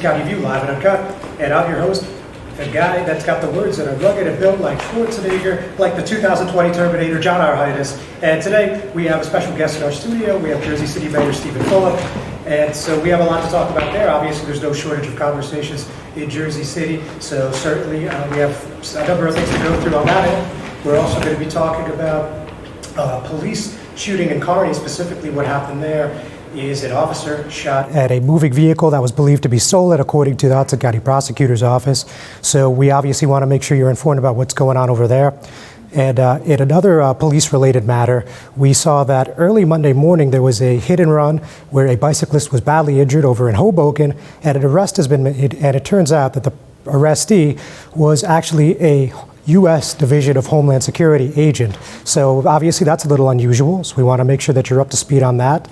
County View, live and uncut. And I'm your host, the guy that's got the words that are rugged and built like Schwarzenegger, like the 2020 Terminator, John Arhitis. And today we have a special guest in our studio. We have Jersey City Mayor Stephen Fulop. And so we have a lot to talk about there. Obviously, there's no shortage of conversations in Jersey City. So certainly we have a number of things to go through on that end. We're also going to be talking about police shooting in Kearney, specifically what happened there is an officer shot at a moving vehicle that was believed to be stolen, according to the Hudson County Prosecutor's Office. So we obviously want to make sure you're informed about what's going on over there. And in another police-related matter, we saw that early Monday morning there was a hit and run where a bicyclist was badly injured over in Hoboken, and an arrest has been made, and it turns out that the arrestee was actually a U.S. Division of Homeland Security agent. So obviously that's a little unusual, so we want to make sure that you're up to speed on that.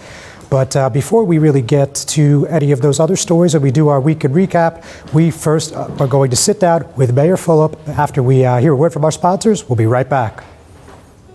But before we really get to any of those other stories and we do our weekend recap, we first are going to sit down with Mayor Fulop after we hear a word from our sponsors. We'll be right back.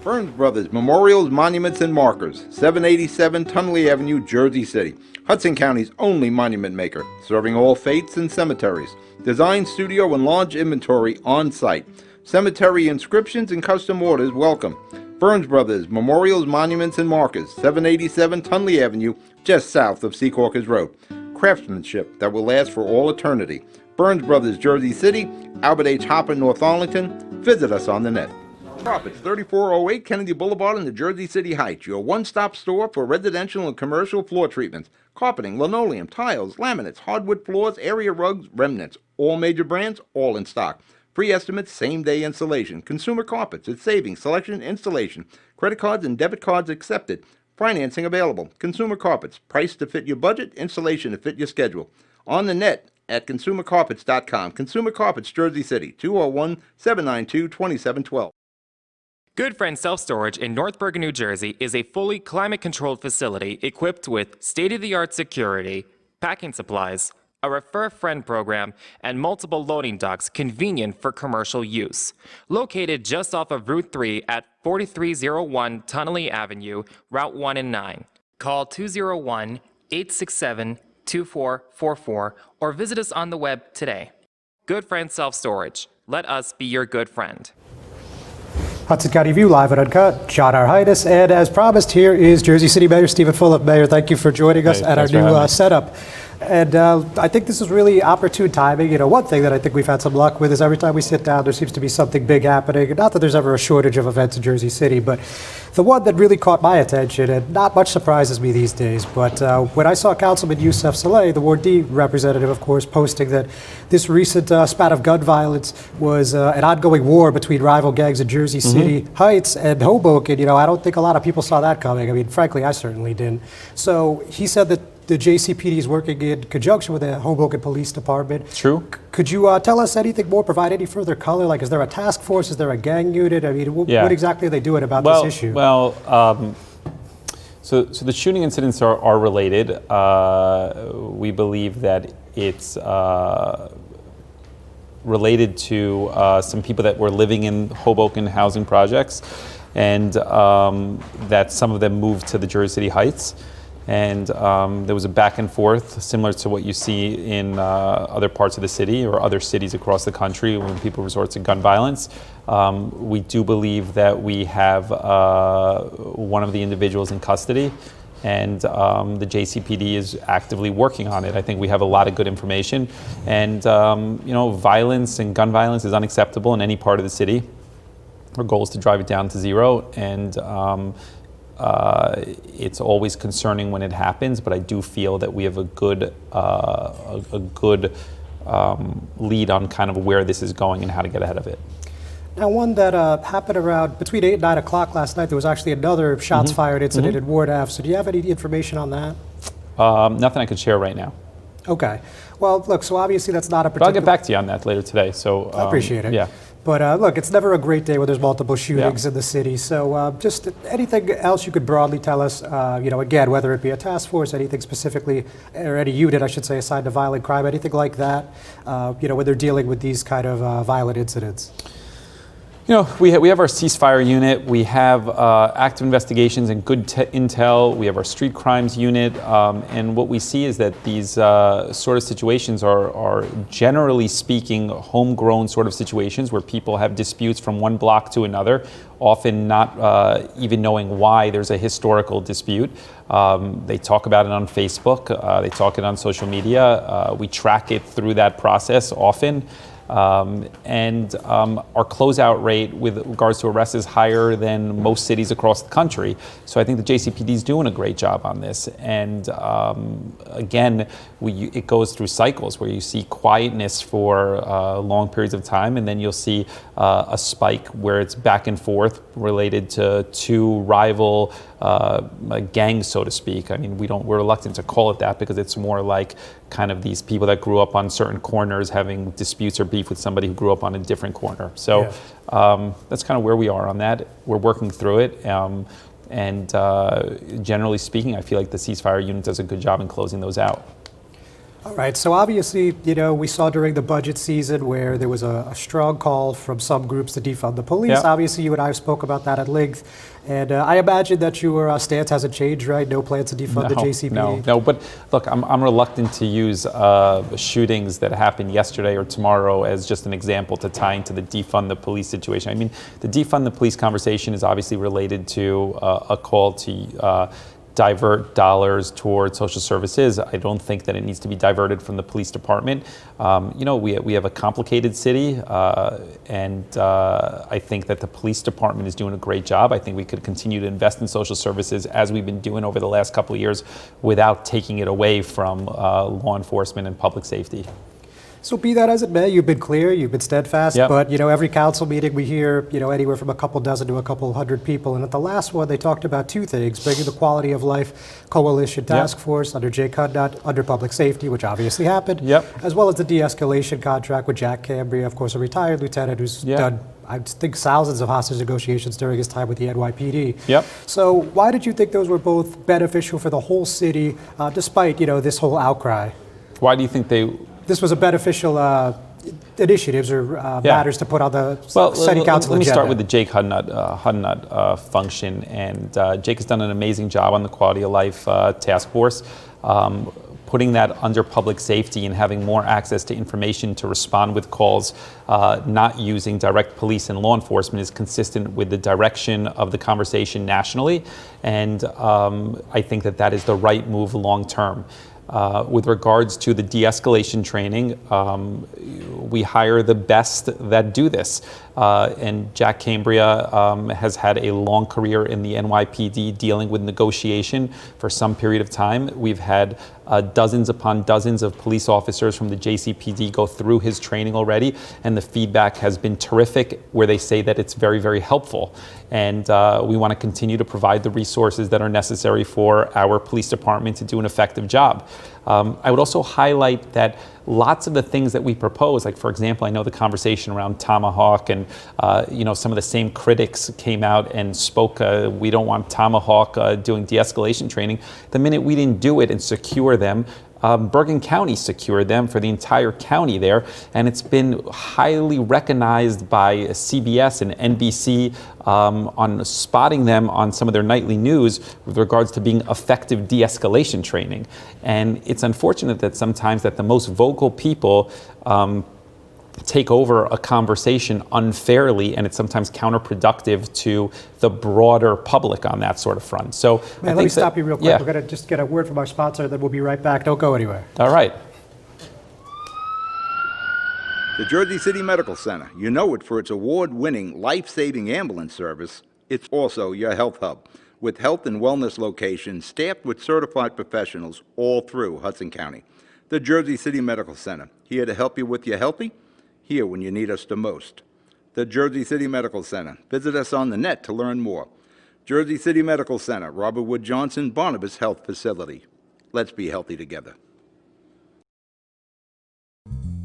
Burns Brothers Memorials, Monuments, and Markers, 787 Tunley Avenue, Jersey City. Hudson County's only monument maker, serving all faiths and cemeteries. Design, studio, and large inventory on site. Cemetery inscriptions and custom orders welcome. Burns Brothers Memorials, Monuments, and Markers, 787 Tunley Avenue, just south of Secaucus Road. Craftsmanship that will last for all eternity. Burns Brothers, Jersey City, Albert H. Hopper, North Arlington. Visit us on the net. It's 3408 Kennedy Boulevard in the Jersey City Heights, your one-stop store for residential and commercial floor treatments, carpeting, linoleum, tiles, laminates, hardwood floors, area rugs, remnants. All major brands, all in stock. Free estimates, same-day installation. Consumer Carpets, it's savings, selection, installation. Credit cards and debit cards accepted. Financing available. Consumer Carpets, price to fit your budget, installation to fit your schedule. On the net at consumercarpets.com. Consumer Carpets, Jersey City, 201-792-2712. Good Friend Self-Storage in North Bergen, New Jersey is a fully climate-controlled facility equipped with state-of-the-art security, packing supplies, a Refer Friend program, and multiple loading docks convenient for commercial use. Located just off of Route 3 at 4301 Tunley Avenue, Route 1 and 9. Call 201-867-2444 or visit us on the web today. Good Friend Self-Storage. Let us be your good friend. Hudson County View, live and uncut. John Arhitis, and as promised, here is Jersey City Mayor Stephen Fulop. Mayor, thank you for joining us at our new setup. And I think this is really opportune timing. You know, one thing that I think we've had some luck with is every time we sit down, there seems to be something big happening. Not that there's ever a shortage of events in Jersey City, but the one that really caught my attention, and not much surprises me these days, but when I saw Councilman Youssef Saleh, the Ward D representative, of course, posting that this recent spat of gun violence was an ongoing war between rival gangs in Jersey City Heights and Hoboken. You know, I don't think a lot of people saw that coming. I mean, frankly, I certainly didn't. So he said that the JCPD is working in conjunction with the Hoboken Police Department. True. Could you tell us anything more, provide any further color? Like, is there a task force? Is there a gang unit? I mean, what exactly are they doing about this issue? Well, so the shooting incidents are related. We believe that it's related to some people that were living in Hoboken housing projects, and that some of them moved to the Jersey City Heights. And there was a back and forth similar to what you see in other parts of the city or other cities across the country when people resort to gun violence. We do believe that we have one of the individuals in custody, and the JCPD is actively working on it. I think we have a lot of good information, and you know, violence and gun violence is unacceptable in any part of the city. Our goal is to drive it down to zero, and it's always concerning when it happens, but I do feel that we have a good lead on kind of where this is going and how to get ahead of it. Now, one that happened around between 8 and 9 o'clock last night, there was actually another shots fired incident in Ward Ave. So do you have any information on that? Nothing I could share right now. Okay. Well, look, so obviously that's not a particular... But I'll get back to you on that later today. So I appreciate it. Yeah. But look, it's never a great day when there's multiple shootings in the city. So just anything else you could broadly tell us, you know, again, whether it be a task force, anything specifically, or any unit, I should say, assigned to violent crime, anything like that, you know, when they're dealing with these kind of violent incidents? You know, we have our ceasefire unit, we have active investigations and good intel, we have our street crimes unit, and what we see is that these sort of situations are generally speaking homegrown sort of situations where people have disputes from one block to another, often not even knowing why there's a historical dispute. They talk about it on Facebook, they talk it on social media, we track it through that process often. And our closeout rate with regards to arrests is higher than most cities across the country. So I think the JCPD is doing a great job on this. And again, it goes through cycles where you see quietness for long periods of time, and then you'll see a spike where it's back and forth related to two rival gangs, so to speak. I mean, we're reluctant to call it that because it's more like kind of these people that grew up on certain corners having disputes or beef with somebody who grew up on a different corner. So that's kind of where we are on that. We're working through it. And generally speaking, I feel like the ceasefire unit does a good job in closing those out. All right, so obviously, you know, we saw during the budget season where there was a strong call from some groups to defund the police. Yeah. Obviously, you and I spoke about that at length. And I imagine that your stance hasn't changed, right? No plans to defund the JCPD? No, but look, I'm reluctant to use shootings that happened yesterday or tomorrow as just an example to tie into the defund the police situation. I mean, the defund the police conversation is obviously related to a call to divert dollars towards social services. I don't think that it needs to be diverted from the police department. You know, we have a complicated city, and I think that the police department is doing a great job. I think we could continue to invest in social services as we've been doing over the last couple of years without taking it away from law enforcement and public safety. So be that as it may, you've been clear, you've been steadfast, Yep. but you know, every council meeting we hear, you know, anywhere from a couple dozen to a couple hundred people. And at the last one, they talked about two things: bringing the Quality of Life Coalition Task Force under Jake Hudnut, under public safety, which obviously happened, as well as the de-escalation contract with Jack Cambria, of course, a retired lieutenant who's done, I think, thousands of hostage negotiations during his time with the NYPD. So why did you think those were both beneficial for the whole city, despite, you know, this whole outcry? Why do you think This was a beneficial initiatives or matters to put on the city council agenda? Let me start with the Jake Hudnut function. And Jake has done an amazing job on the Quality of Life Task Force. Putting that under public safety and having more access to information to respond with calls, not using direct police and law enforcement, is consistent with the direction of the conversation nationally. And I think that that is the right move long term. With regards to the de-escalation training, we hire the best that do this. And Jack Cambria has had a long career in the NYPD dealing with negotiation for some period of time. We've had dozens upon dozens of police officers from the JCPD go through his training already, and the feedback has been terrific, where they say that it's very, very helpful. And we want to continue to provide the resources that are necessary for our police department to do an effective job. I would also highlight that lots of the things that we propose, like for example, I know the conversation around Tomahawk, and you know, some of the same critics came out and spoke, we don't want Tomahawk doing de-escalation training. The minute we didn't do it and secure them, Bergen County secured them for the entire county there, and it's been highly recognized by CBS and NBC on spotting them on some of their nightly news with regards to being effective de-escalation training. And it's unfortunate that sometimes that the most vocal people take over a conversation unfairly, and it's sometimes counterproductive to the broader public on that sort of front. So let me stop you real quick. We're going to just get a word from our sponsor, then we'll be right back. Don't go anywhere. All right. The Jersey City Medical Center. You know it for its award-winning life-saving ambulance service. It's also your health hub, with health and wellness locations staffed with certified professionals all through Hudson County. The Jersey City Medical Center, here to help you with your healthy, here when you need us the most. The Jersey City Medical Center. Visit us on the net to learn more. Jersey City Medical Center, Robert Wood Johnson, Barnabas Health Facility. Let's be healthy together.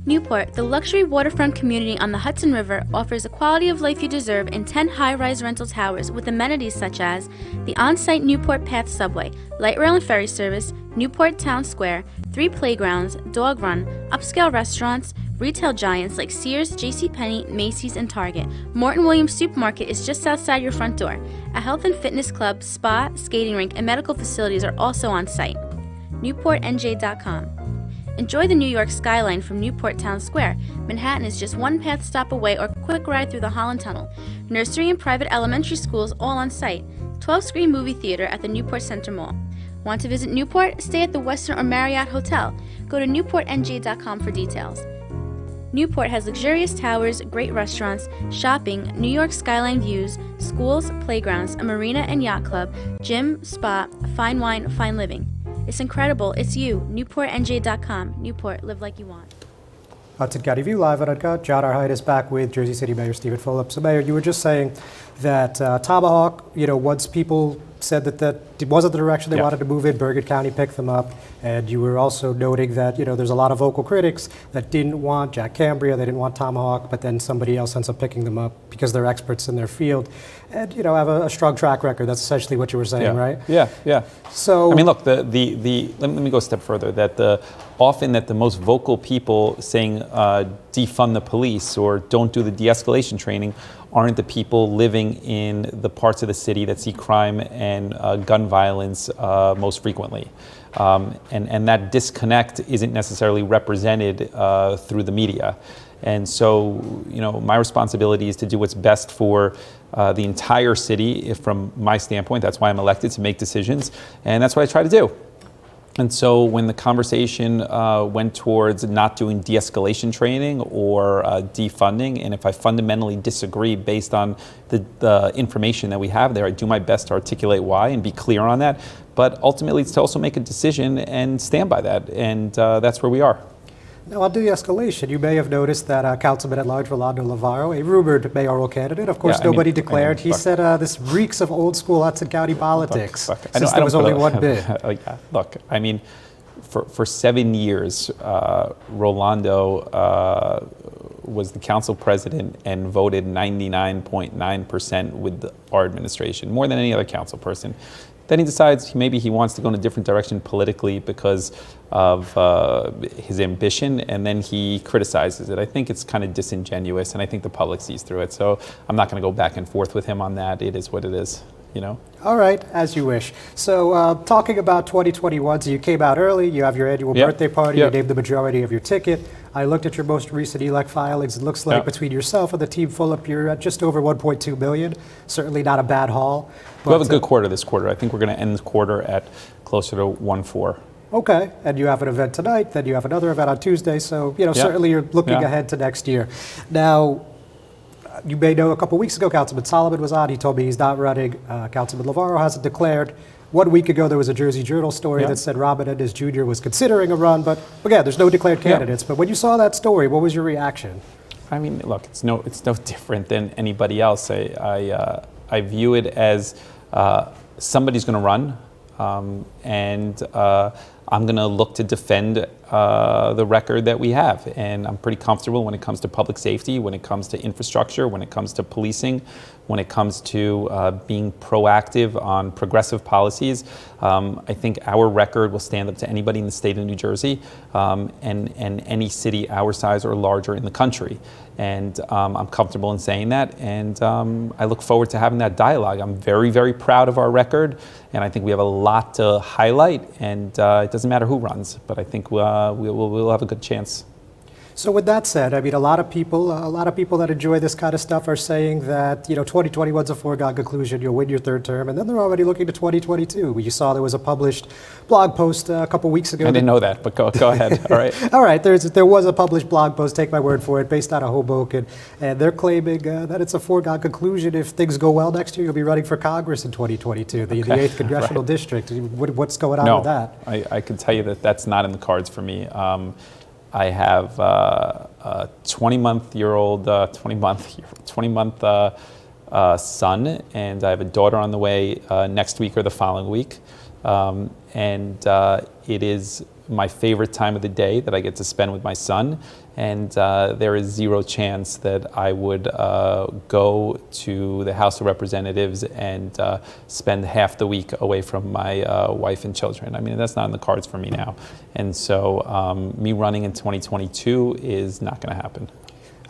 Newport, the luxury waterfront community on the Hudson River, offers the quality of life you deserve in 10 high-rise rental towers with amenities such as the on-site Newport Path subway, light rail and ferry service, Newport Town Square, 3 playgrounds, dog run, upscale restaurants, Retail giants like Sears, JCPenney, Macy's, and Target. Morton Williams Supermarket is just outside your front door. A health and fitness club, spa, skating rink, and medical facilities are also on site. NewportNJ.com. Enjoy the New York skyline from Newport Town Square. Manhattan is just one path stop away or quick ride through the Holland Tunnel. Nursery and private elementary schools all on site. 12-screen movie theater at the Newport Center Mall. Want to visit Newport? Stay at the Westin or Marriott Hotel. Go to NewportNJ.com for details. Newport has luxurious towers, great restaurants, shopping, New York skyline views, schools, playgrounds, a marina and yacht club, gym, spa, fine wine, fine living. It's incredible. It's you. NewportNJ.com. Newport, live like you want. Hudson County View live at Uncut. John Arhide is back with Jersey City Mayor Stephen Fulop. So, Mayor, you were just saying that Tomahawk, once people said that it wasn't the direction they wanted to move in, Bergen County picked them up. And you were also noting that, there's a lot of vocal critics that didn't want Jack Cambria, they didn't want Tomahawk, but then somebody else ends up picking them up because they're experts in their field and, have a strong track record. That's essentially what you were saying, right? Yeah. So, I mean, look, let me go a step further. That often the most vocal people saying defund the police or don't do the de-escalation training aren't the people living in the parts of the city that see crime and gun violence most frequently. And that disconnect isn't necessarily represented through the media. And so, my responsibility is to do what's best for the entire city, from my standpoint. That's why I'm elected, to make decisions. And that's what I try to do. And so when the conversation went towards not doing de-escalation training or defunding, and if I fundamentally disagree based on the information that we have there, I do my best to articulate why and be clear on that. But ultimately, it's to also make a decision and stand by that. And that's where we are. Now, on de-escalation, you may have noticed that Councilman at Large Rolando Lavarro, a rumored mayoral candidate, of course, nobody declared. He said this reeks of old school Hudson County politics, since there was only one bid. Look, I mean, for 7 years, Rolando was the council president and voted 99.9% with our administration, more than any other council person. Then he decides maybe he wants to go in a different direction politically because of his ambition, and then he criticizes it. I think it's kind of disingenuous, and I think the public sees through it. So I'm not going to go back and forth with him on that. It is what it is, All right, as you wish. So talking about 2021, so you came out early, you have your annual birthday party, you named the majority of your ticket. I looked at your most recent elect filings. It looks like between yourself and the team Fulop, you're at just over 1.2 million. Certainly not a bad haul. We'll have a good quarter this quarter. I think we're going to end the quarter at closer to 1.4. Okay, and you have an event tonight, then you have another event on Tuesday, so certainly you're looking ahead to next year. Now, you may know a couple weeks ago, Councilman Solomon was on. He told me he's not running. Councilman Lavarro hasn't declared. 1 week ago, there was a Jersey Journal story that said Robin Endez Jr. was considering a run, but again, there's no declared candidates. But when you saw that story, what was your reaction? I mean, look, it's no different than anybody else. I view it as somebody's going to run, and I'm going to look to defend the record that we have. And I'm pretty comfortable when it comes to public safety, when it comes to infrastructure, when it comes to policing, when it comes to being proactive on progressive policies. I think our record will stand up to anybody in the state of New Jersey and any city our size or larger in the country. And I'm comfortable in saying that, and I look forward to having that dialogue. I'm very, very proud of our record, and I think we have a lot to highlight, and it doesn't matter who runs, but I think we'll have a good chance. So with that said, I mean, a lot of people that enjoy this kind of stuff are saying that 2021's a foregone conclusion. You'll win your third term, and then they're already looking to 2022. You saw there was a published blog post a couple weeks ago. I didn't know that, but go ahead. All right. All right. There was a published blog post. Take my word for it, based out of Hoboken, and they're claiming that it's a foregone conclusion. If things go well next year, you'll be running for Congress in 2022, the 8th congressional district. What's going on with that? I can tell you that that's not in the cards for me. I have a 20-month son, and I have a daughter on the way next week or the following week. And it is my favorite time of the day that I get to spend with my son. and there is zero chance that I would go to the House of Representatives and spend half the week away from my wife and children. I mean, that's not in the cards for me now. And so me running in 2022 is not going to happen.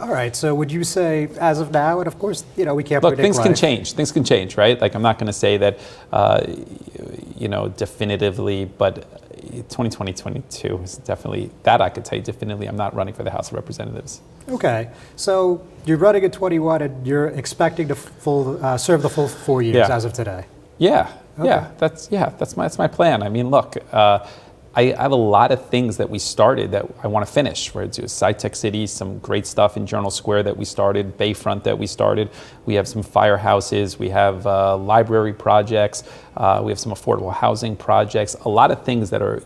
All right, so would you say, as of now, and of course, we can't Look, predict things can life. change. Things can change, right? Like, I'm not going to say that, definitively, but 2022 is definitely, that I could tell you definitively, I'm not running for the House of Representatives. Okay, so you're running at 21 and you're expecting to serve the full 4 years Yeah. as of today. Yeah, Okay. that's my plan. I mean, look, I have a lot of things that we started that I want to finish. We're doing SciTech City, some great stuff in Journal Square that we started, Bayfront that we started. We have some firehouses. We have library projects. We have some affordable housing projects. A lot of things that are,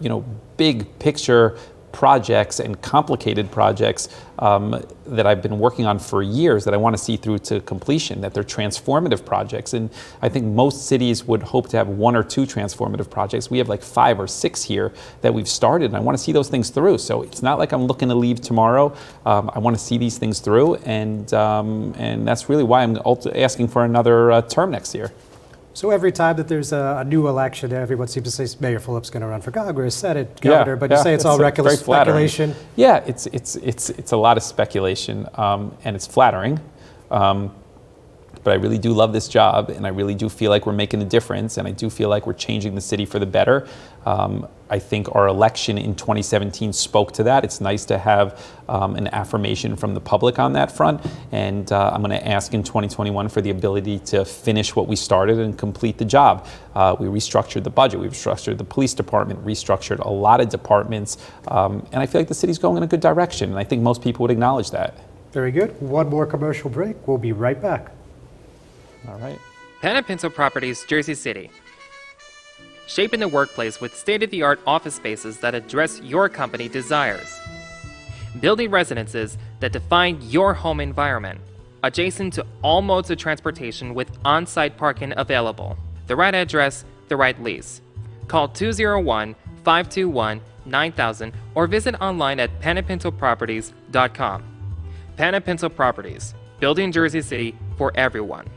big picture projects and complicated projects that I've been working on for years that I want to see through to completion, that they're transformative projects. And I think most cities would hope to have 1 or 2 transformative projects. We have like 5 or 6 here that we've started, and I want to see those things through. So it's not like I'm looking to leave tomorrow. I want to see these things through, and that's really why I'm asking for another term next year. So every time that there's a new election, everyone seems to say Mayor Fulop's going to run for Congress, Senate, Governor, but you say it's all reckless very flattering. speculation. Yeah, it's a lot of speculation, and it's flattering. But I really do love this job, and I really do feel like we're making a difference, and I do feel like we're changing the city for the better. I think our election in 2017 spoke to that. It's nice to have an affirmation from the public on that front, and I'm going to ask in 2021 for the ability to finish what we started and complete the job. We restructured the budget, we restructured the police department, restructured a lot of departments, and I feel like the city's going in a good direction, and I think most people would acknowledge that. Very good. One more commercial break. We'll be right back. All right. Pen & Pencil Properties, Jersey City. Shaping the workplace with state-of-the-art office spaces that address your company desires. Building residences that define your home environment, adjacent to all modes of transportation with on-site parking available. The right address, the right lease. Call 201-521-9000 or visit online at penandpencilproperties.com. Pen & Pencil Properties, building Jersey City for everyone.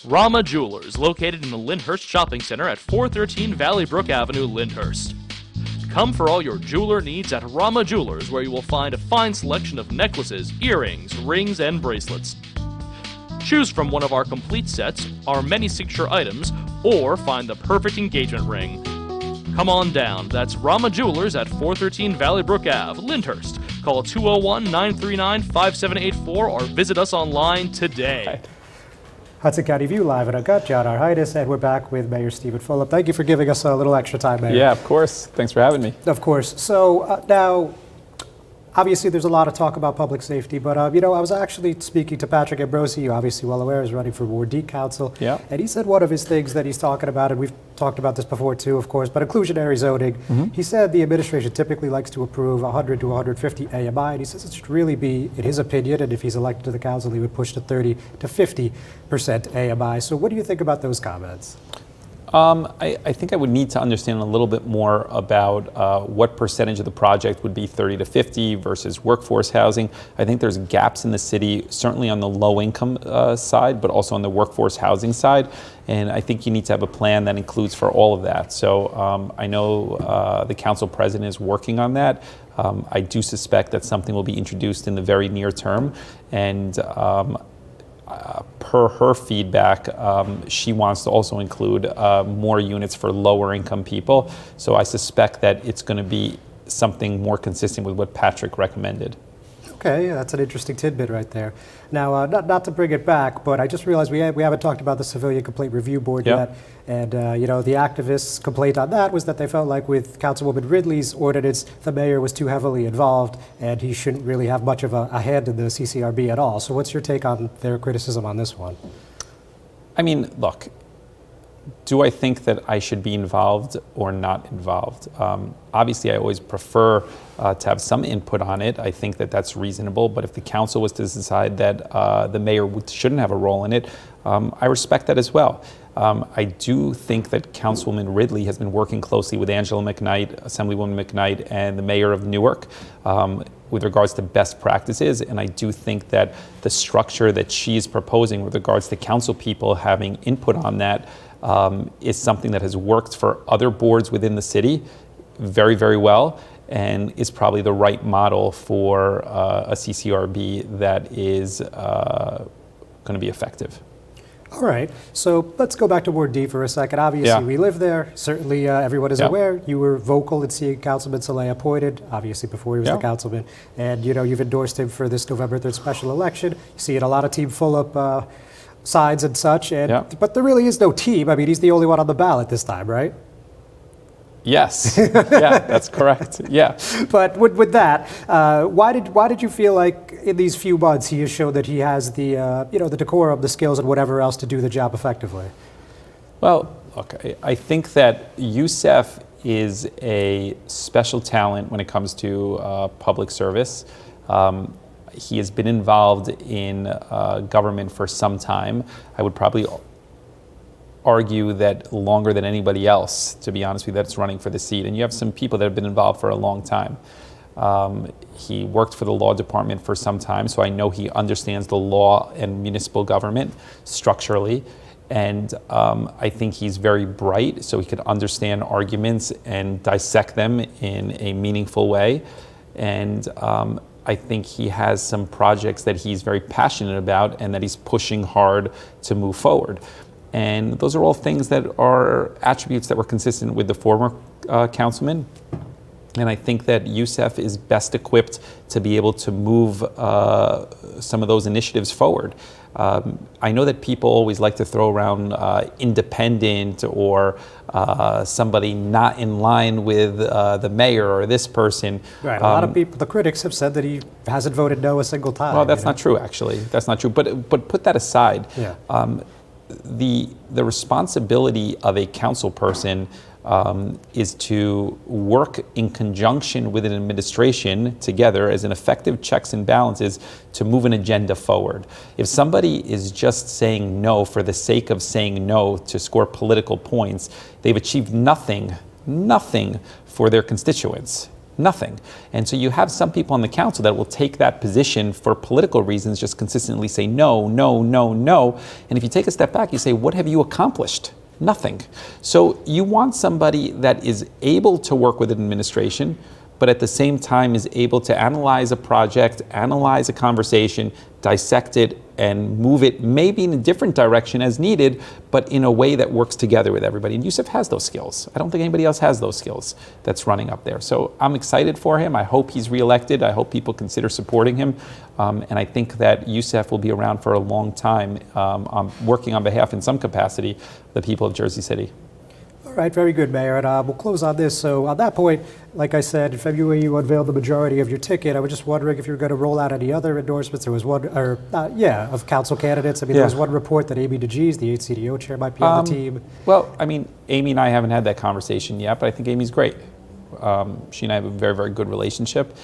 Rama Jewelers, located in the Lyndhurst Shopping Center at 413 Valley Brook Avenue, Lyndhurst. Come for all your jeweler needs at Rama Jewelers, where you will find a fine selection of necklaces, earrings, rings, and bracelets. Choose from one of our complete sets, our many signature items, or find the perfect engagement ring. Come on down. That's Rama Jewelers at 413 Valley Brook Ave, Lyndhurst. Call 201-939-5784 or visit us online today. Hudson County View, live and uncut. John Arhitis, and we're back with Mayor Stephen Fulop. Thank you for giving us a little extra time, Mayor. Yeah, of course. Thanks for having me. Of course. So now, obviously, there's a lot of talk about public safety, but I was actually speaking to Patrick Ambrosi, you obviously well aware, is running for Ward D Council. Yeah. And he said one of his things that he's talking about, and we've talked about this before too, of course, but inclusionary zoning. He said the administration typically likes to approve 100 to 150 AMI, and he says it should really be, in his opinion, and if he's elected to the council, he would push to 30 to 50% AMI. So what do you think about those comments? I think I would need to understand a little bit more about what percentage of the project would be 30 to 50 versus workforce housing. I think there's gaps in the city, certainly on the low income side, but also on the workforce housing side. And I think you need to have a plan that includes for all of that. So I know the council president is working on that. I do suspect that something will be introduced in the very near term. And per her feedback, she wants to also include more units for lower income people. So I suspect that it's going to be something more consistent with what Patrick recommended. Okay, that's an interesting tidbit right there. Now, not to bring it back, but I just realized we haven't talked about the Civilian Complaint Review Board yet. And, the activists' complaint on that was that they felt like with Councilwoman Ridley's ordinance, the mayor was too heavily involved and he shouldn't really have much of a hand in the CCRB at all. So what's your take on their criticism on this one? I mean, look, do I think that I should be involved or not involved? Obviously, I always prefer to have some input on it. I think that that's reasonable. But if the council was to decide that the mayor shouldn't have a role in it, I respect that as well. I do think that Councilwoman Ridley has been working closely with Angela McKnight, Assemblywoman McKnight, and the mayor of Newark with regards to best practices. And I do think that the structure that she's proposing with regards to council people having input on that is something that has worked for other boards within the city very, very well, and is probably the right model for a CCRB that is going to be effective. All right, so let's go back to Ward D for a second. Obviously, Yeah. we live there. Certainly, everyone is Yeah. aware. You were vocal in seeing Councilman Saleh appointed, obviously before he was Yeah. the councilman. And, you've endorsed him for this November 3rd special election. You see it a lot of Team Fulop sides and such. Yeah. But there really is no team. I mean, he's the only one on the ballot this time, right? Yes, yeah, that's correct. Yeah. But with that, why did you feel like in these few months he has shown that he has the the decorum, the skills, and whatever else to do the job effectively? Well, look, I think that Youssef is a special talent when it comes to public service. He has been involved in government for some time. I would probably argue that longer than anybody else, to be honest with you, that's running for the seat. And you have some people that have been involved for a long time. He worked for the law department for some time, so I know he understands the law and municipal government structurally. And I think he's very bright, so he could understand arguments and dissect them in a meaningful way. And I think he has some projects that he's very passionate about and that he's pushing hard to move forward. And those are all things that are attributes that were consistent with the former councilman. And I think that Youssef is best equipped to be able to move some of those initiatives forward. I know that people always like to throw around independent or somebody not in line with the mayor or this person. Right. A lot of people, the critics, have said that he hasn't voted no a single time. Well, that's not true, actually. That's not true. But put that aside. Yeah. The responsibility of a council person is to work in conjunction with an administration together as an effective checks and balances to move an agenda forward. If somebody is just saying no for the sake of saying no to score political points, they've achieved nothing for their constituents. Nothing. And so you have some people on the council that will take that position for political reasons, just consistently say no, no, no, no. And if you take a step back, you say, what have you accomplished? Nothing. So you want somebody that is able to work with an administration, but at the same time is able to analyze a project, analyze a conversation, dissect it, and move it maybe in a different direction as needed, but in a way that works together with everybody. And Youssef has those skills. I don't think anybody else has those skills that's running up there. So I'm excited for him. I hope he's reelected. I hope people consider supporting him. And I think that Youssef will be around for a long time, working on behalf in some capacity of the people of Jersey City. All right, very good, Mayor. And we'll close on this. So on that point, like I said, in February you unveiled the majority of your ticket. I was just wondering if you were going to roll out any other endorsements. There was one, of council candidates. I mean, there was one report that Amy DeGees, the HCDO chair, might be on the team. Well, I mean, Amy and I haven't had that conversation yet, but I think Amy's great. She and I have a very, very good relationship.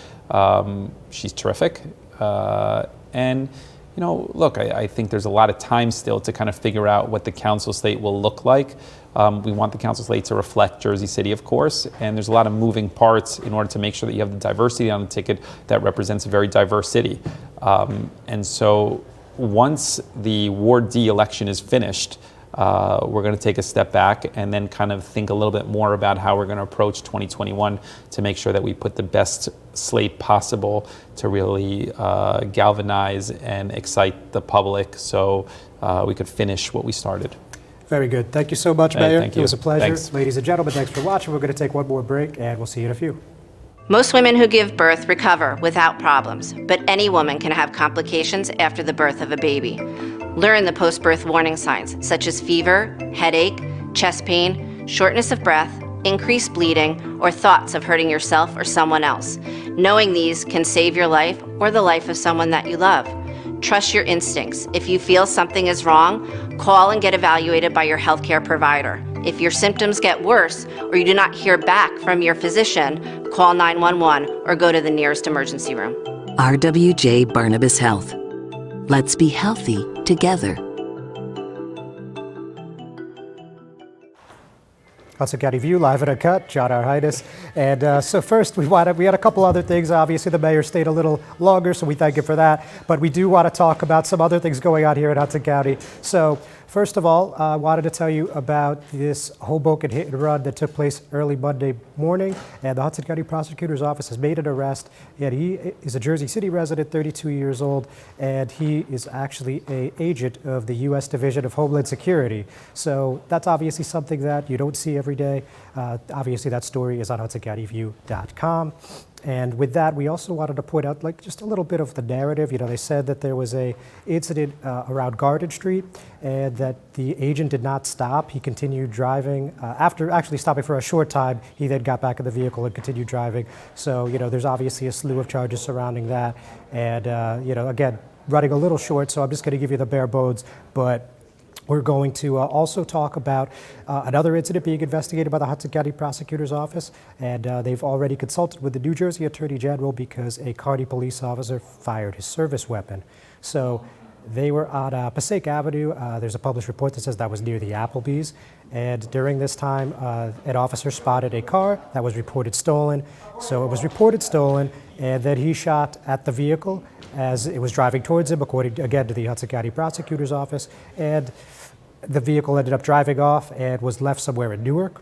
She's terrific. And look, I think there's a lot of time still to kind of figure out what the council slate will look like. We want the council slate to reflect Jersey City, of course, and there's a lot of moving parts in order to make sure that you have the diversity on the ticket that represents a very diverse city. And so once the Ward D election is finished, we're going to take a step back and then kind of think a little bit more about how we're going to approach 2021 to make sure that we put the best slate possible to really galvanize and excite the public so we could finish what we started. Very good. Thank you so much, Mayor. Thank you. It was a pleasure. Thanks. Ladies and gentlemen, thanks for watching. We're going to take one more break, and we'll see you in a few. Most women who give birth recover without problems, but any woman can have complications after the birth of a baby. Learn the post-birth warning signs, such as fever, headache, chest pain, shortness of breath, increased bleeding, or thoughts of hurting yourself or someone else. Knowing these can save your life or the life of someone that you love. Trust your instincts. If you feel something is wrong, call and get evaluated by your healthcare provider. If your symptoms get worse or you do not hear back from your physician, call 911 or go to the nearest emergency room. RWJ Barnabas Health. Let's be healthy together. Hudson County View, live and uncut, John Arhitis. And so first, we had a couple other things. Obviously, the mayor stayed a little longer, so we thank him for that. But we do want to talk about some other things going on here in Hudson County. So first of all, I wanted to tell you about this Hoboken hit and run that took place early Monday morning. And the Hudson County Prosecutor's Office has made an arrest. And he is a Jersey City resident, 32 years old, and he is actually an agent of the U.S. Division of Homeland Security. So that's obviously something that you don't see every day. Obviously, that story is on HudsonCountyView.com. And with that, we also wanted to point out just a little bit of the narrative. You know, they said that there was a incident around Garden Street and that the agent did not stop. He continued driving. After actually stopping for a short time, he then got back in the vehicle and continued driving. So, you know, there's obviously a slew of charges surrounding that. And, you know, again, running a little short, so I'm just going to give you the bare bones. But we're going to also talk about another incident being investigated by the Hudson County Prosecutor's Office, and they've already consulted with the New Jersey Attorney General because a Kearney police officer fired his service weapon. So they were on Passaic Avenue. There's a published report that says that was near the Applebee's, and during this time, an officer spotted a car that was reported stolen. So it was reported stolen, and then he shot at the vehicle as it was driving towards him, according, again, to the Hudson County Prosecutor's Office. And the vehicle ended up driving off and was left somewhere in Newark.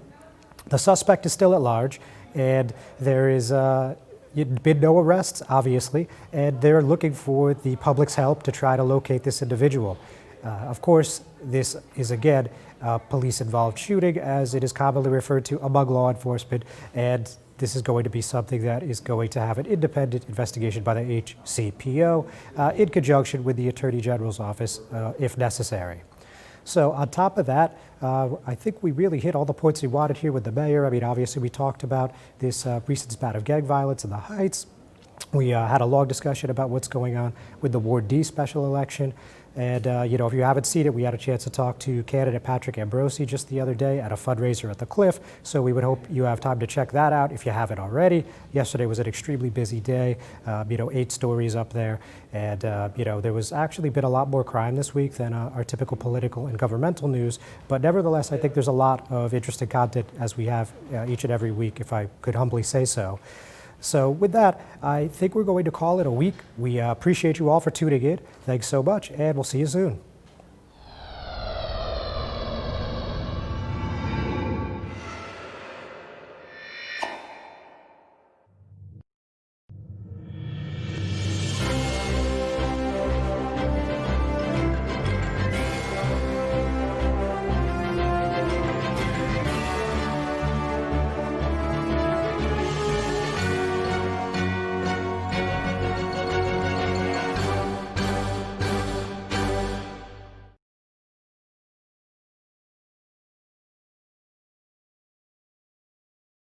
The suspect is still at large, and there is been no arrests, obviously, and they're looking for the public's help to try to locate this individual. Of course, this is, again, a police-involved shooting, as it is commonly referred to among law enforcement, and this is going to be something that is going to have an independent investigation by the HCPO in conjunction with the Attorney General's office if necessary. So on top of that, I think we really hit all the points we wanted here with the mayor. I mean, obviously we talked about this recent spat of gang violence in the Heights. We had a long discussion about what's going on with the Ward D special election. And, you know, if you haven't seen it, we had a chance to talk to candidate Patrick Ambrosi just the other day at a fundraiser at the Cliff. So we would hope you have time to check that out if you haven't already. Yesterday was an extremely busy day, you know, 8 stories up there. And, you know, there was actually been a lot more crime this week than our typical political and governmental news. But nevertheless, I think there's a lot of interesting content as we have each and every week, if I could humbly say so. So with that, I think we're going to call it a week. We appreciate you all for tuning in. Thanks so much, and we'll see you soon.